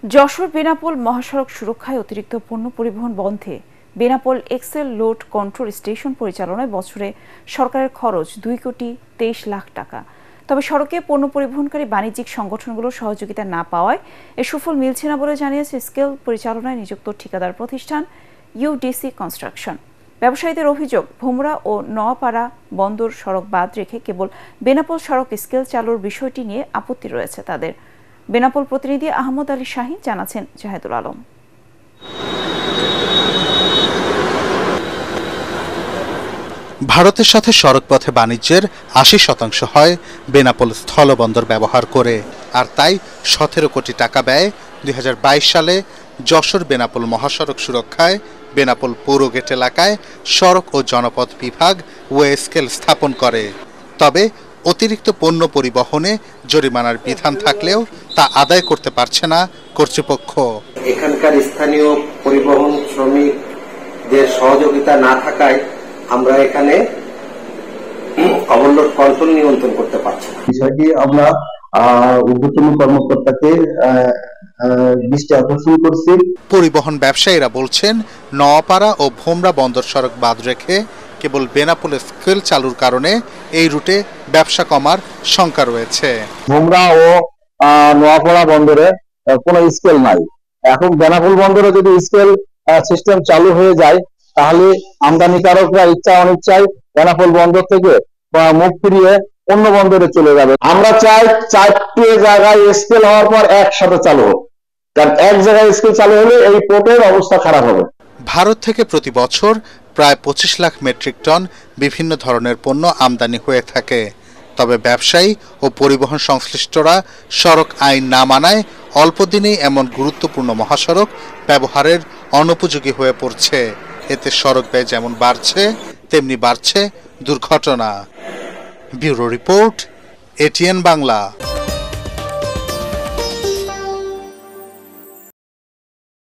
যশোর বেনাপোল মহাসড়ক সুরক্ষায় অতিরিক্ত পণ্য পরিবহন বন্ধে Benapole axle load control station পরিচালনায় বছরে সরকারের খরচ 2,23 লাখ টাকা। তবে সড়কে পণ্য পরিবহনকারী বাণিজ্যিক সংগঠনগুলোর সহযোগিতা না পাওয়ায় এর সুফল মিলছে না বলে জানিয়েছে স্কেল পরিচালনায় নিযুক্ত ঠিকাদার প্রতিষ্ঠান ইউডিসি কনস্ট্রাকশন। ব্যবসায়ীদের অভিযোগ, ভোমরা ও নোয়াপাড়া বন্দর সড়ক বাদ রেখে কেবল বেনাপোল সড়ক স্কেল চালুর বিষয়টি নিয়ে আপত্তি রয়েছে তাদের। বেনাপোল প্রতিনিধি আহমদ আলী শাহিন জানাচ্ছেন জাহেদুল আলম। ভারতের সাথে সড়কপথে বাণিজ্যের ৮০% হয় বেনাপোল স্থলবন্দর ব্যবহার করে, আর তাই ১৭ কোটি টাকা ব্যয়ে ২০২২ সালে যশোর বেনাপোল মহাসড়ক সুরক্ষায় বেনাপোল পৌর গেট এলাকায় সড়ক ও জনপথ বিভাগ ওয়ে স্কেল স্থাপন করে। তবে অতিরিক্ত পণ্য পরিবহনে জরিমানার বিধান থাকলেও তা আদায় করতে পারছে না কর্তৃপক্ষ। এখানকার স্থানীয় পরিবহন শ্রমিকদের সহযোগিতা না থাকায় আমরা এখানে ওভারলোড কন্ট্রোল নিয়ন্ত্রণ করতে পারছি না। বিষয়টি আমরা ঊর্ধ্বতন কর্মকর্তাকে দৃষ্টি আকর্ষণ করছি। পরিবহন ব্যবসায়ীরা বলছেন, নোয়াপাড়া ও ভোমরা বন্দর সড়ক বাদ রেখে কেবল বেনাপোল স্কেল চালুর কারণে এই রুটে ব্যবসা কমার শঙ্কা রয়েছে। ভোমরা ও নোয়াপাড়া বন্দরে কোনো স্কেল নাই। এখন বেনাপোল বন্দরে যদি স্কেল সিস্টেম চালু হয়ে যায় তাহলে আমদানিকারকরা ইচ্ছা অনিচ্ছায় বেনাপোল বন্দর থেকে মুখ ফিরিয়ে অন্য বন্দরে চলে যাবে। আমরা চাই 4টে জায়গায় স্কেল হওয়ার পর একসাথে চালু হোক, কারণ এক জায়গায় স্কেল চালু হলে এই পোর্টের অবস্থা খারাপ হবে। ভারত থেকে প্রতি বছর প্রায় 25 লাখ মেট্রিক টন বিভিন্ন ধরনের পণ্য আমদানি হয়ে থাকে। তবে ব্যবসায়ী ও পরিবহন সংশ্লিষ্টরা সড়ক আইন না মানায় অল্প দিনেই এমন গুরুত্বপূর্ণ মহাসড়ক ব্যবহারের অনুপযোগী হয়ে পড়ছে। এতে সড়ক ব্যয় যেমন বাড়ছে তেমনি বাড়ছে দুর্ঘটনা। Bureau report, ATN Bangla.